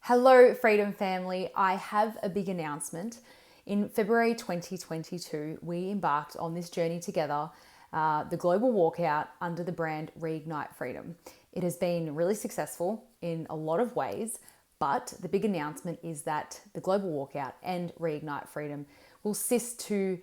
Hello, Freedom Family. I have a big announcement. In February 2022, we embarked on this journey together, the global walkout under the brand Reignite Freedom. It has been really successful in a lot of ways, but the big announcement is that the global walkout and Reignite Freedom will cease to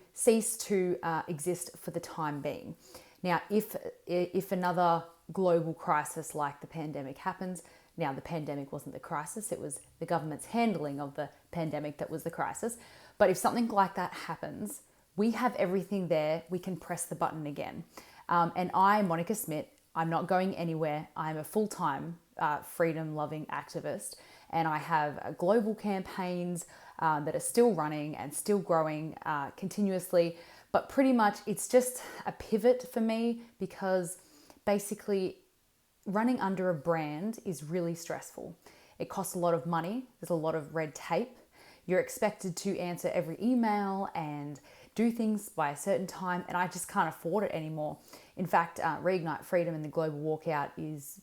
exist for the time being. Now, if another global crisis like the pandemic happens, now the pandemic wasn't the crisis, it was the government's handling of the pandemic that was the crisis. But if something like that happens, we have everything there, we can press the button again. And I, Monica Smit, I'm not going anywhere. I'm a full-time freedom-loving activist, and I have global campaigns that are still running and still growing continuously. But pretty much it's just a pivot for me because basically running under a brand is really stressful. It costs a lot of money. There's a lot of red tape. You're expected to answer every email and do things by a certain time, and I just can't afford it anymore. In fact, Reignite Freedom and the Global Walkout is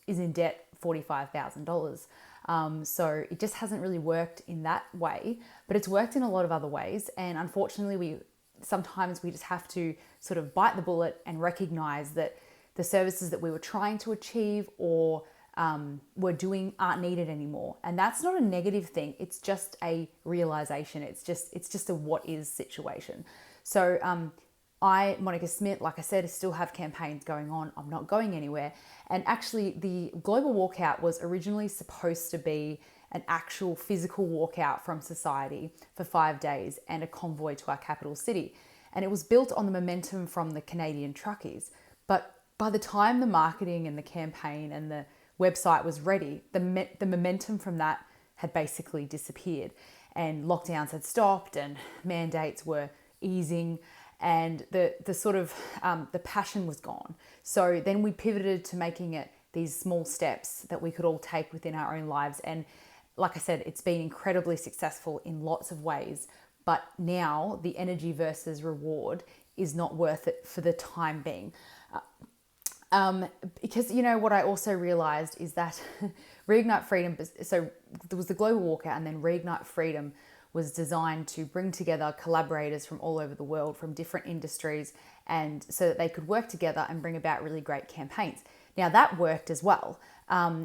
in debt $45,000. So it just hasn't really worked in that way, but it's worked in a lot of other ways. And unfortunately, sometimes we just have to sort of bite the bullet and recognize that the services that we were trying to achieve or were doing aren't needed anymore. And that's not a negative thing. It's just a realization. It's just a what is situation. So I, Monica Smit, like I said, still have campaigns going on. I'm not going anywhere. And actually the global walkout was originally supposed to be an actual physical walkout from society for 5 days and a convoy to our capital city. And it was built on the momentum from the Canadian truckies. But by the time the marketing and the campaign and the website was ready, the momentum from that had basically disappeared, and lockdowns had stopped and mandates were easing, and the passion was gone. So then we pivoted to making it these small steps that we could all take within our own lives. And like I said, it's been incredibly successful in lots of ways, but now the energy versus reward is not worth it for the time being. Because, you know, what I also realized is that Reignite Freedom, so there was the global walkout, and then Reignite Freedom was designed to bring together collaborators from all over the world, from different industries, and so that they could work together and bring about really great campaigns. Now that worked as well.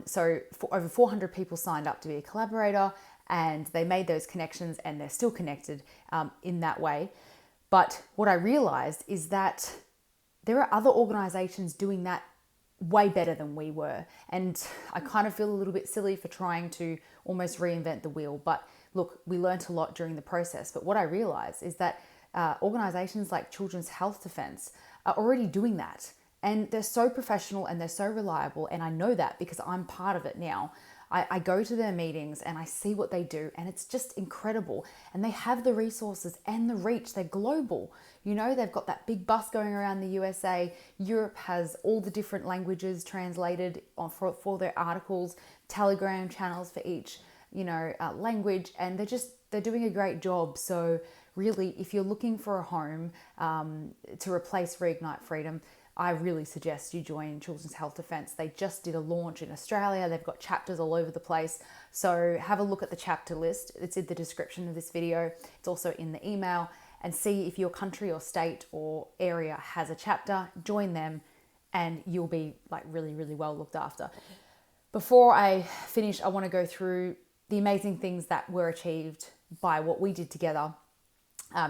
So over 400 people signed up to be a collaborator, and they made those connections, and they're still connected in that way. But what I realized is that there are other organizations doing that way better than we were. And I kind of feel a little bit silly for trying to almost reinvent the wheel. But look, we learned a lot during the process. But what I realized is that organizations like Children's Health Defense are already doing that. And they're so professional and they're so reliable. And I know that because I'm part of it now. I go to their meetings and I see what they do, and it's just incredible. And they have the resources and the reach. They're global. You know, they've got that big bus going around the USA. Europe has all the different languages translated for their articles, Telegram channels for each, language, and they're doing a great job. So really, if you're looking for a home to replace Reignite Freedom, I really suggest you join Children's Health Defense. They just did a launch in Australia. They've got chapters all over the place. So have a look at the chapter list. It's in the description of this video. It's also in the email, and see if your country or state or area has a chapter. Join them and you'll be like really, really well looked after. Before I finish, I want to go through the amazing things that were achieved by what we did together.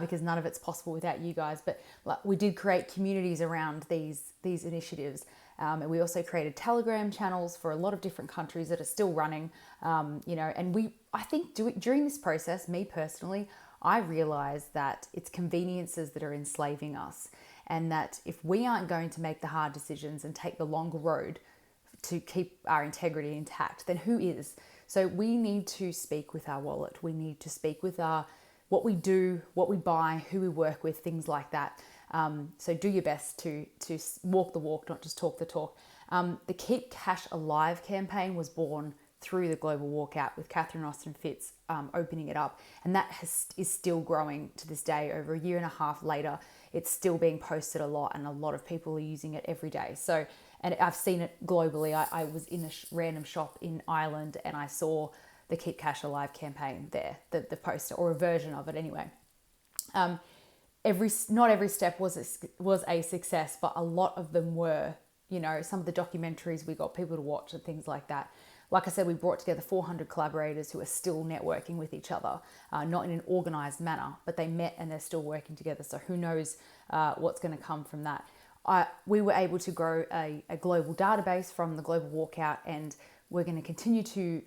Because none of it's possible without you guys. But we did create communities around these initiatives. And we also created Telegram channels for a lot of different countries that are still running, and I think during this process, me personally, I realized that it's conveniences that are enslaving us, and that if we aren't going to make the hard decisions and take the longer road to keep our integrity intact, then who is? So we need to speak with our wallet. We need to speak with what we do, what we buy, who we work with, things like that. So do your best to walk the walk, not just talk the talk. The Keep Cash Alive campaign was born through the global walkout with Catherine Austin Fitz opening it up. And that is still growing to this day. Over a year and a half later, it's still being posted a lot, and a lot of people are using it every day. So, and I've seen it globally. I was in a random shop in Ireland and I saw the Keep Cash Alive campaign there, the poster, or a version of it anyway. Not every step was a success, but a lot of them were. You know, some of the documentaries we got people to watch and things like that. Like I said, we brought together 400 collaborators who are still networking with each other, not in an organized manner, but they met and they're still working together. So who knows what's going to come from that. We were able to grow a global database from the Global Walkout, and we're going to continue to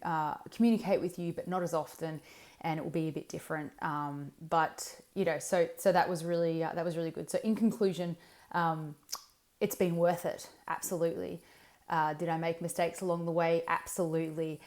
communicate with you, but not as often, and it will be a bit different. But you know, so that was really good. So in conclusion, it's been worth it, absolutely. Did I make mistakes along the way? Absolutely.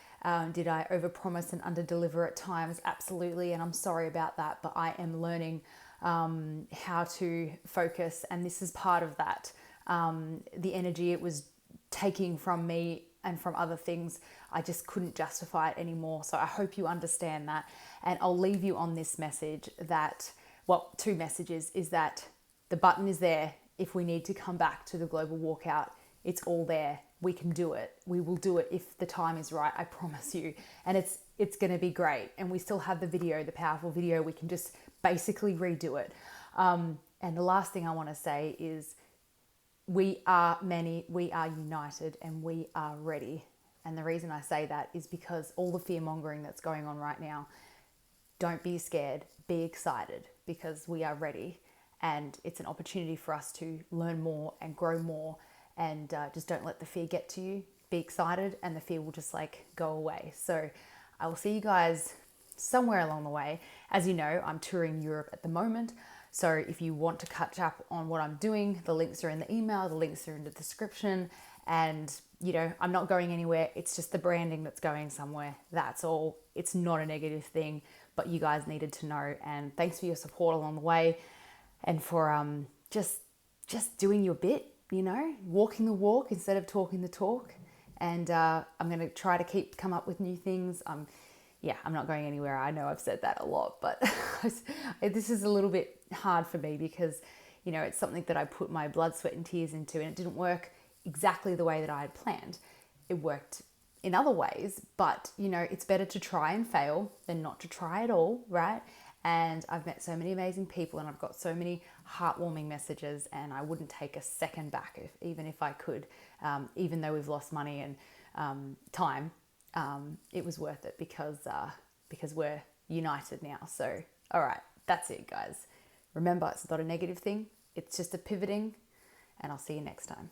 Did I overpromise and underdeliver at times? Absolutely. And I'm sorry about that, but I am learning how to focus, and this is part of that. The energy it was taking from me and from other things, I just couldn't justify it anymore. So I hope you understand that. And I'll leave you on this message that, well, two messages, is that the button is there if we need to come back to the Global Walkout. It's all there. We can do it. We will do it if the time is right, I promise you. And it's going to be great. And we still have the video, the powerful video. We can just basically redo it. And the last thing I want to say is we are many, we are united, and we are ready. And the reason I say that is because all the fear mongering that's going on right now, don't be scared, be excited, because we are ready. And it's an opportunity for us to learn more and grow more. And just don't let the fear get to you. Be excited, and the fear will just like go away. So I will see you guys somewhere along the way. As you know, I'm touring Europe at the moment. So if you want to catch up on what I'm doing, the links are in the email, the links are in the description. And, you know, I'm not going anywhere. It's just the branding that's going somewhere. That's all. It's not a negative thing, but you guys needed to know. And thanks for your support along the way, and for just doing your bit. You know, walking the walk instead of talking the talk. And I'm going to try to come up with new things. I'm not going anywhere. I know I've said that a lot, but this is a little bit hard for me because, you know, it's something that I put my blood, sweat and tears into, and it didn't work exactly the way that I had planned. It worked in other ways, but, you know, it's better to try and fail than not to try at all, right? And I've met so many amazing people, and I've got so many heartwarming messages, and I wouldn't take a second back even if I could, even though we've lost money and time. It was worth it because we're united now. So, all right, that's it, guys. Remember, it's not a negative thing. It's just a pivoting, and I'll see you next time.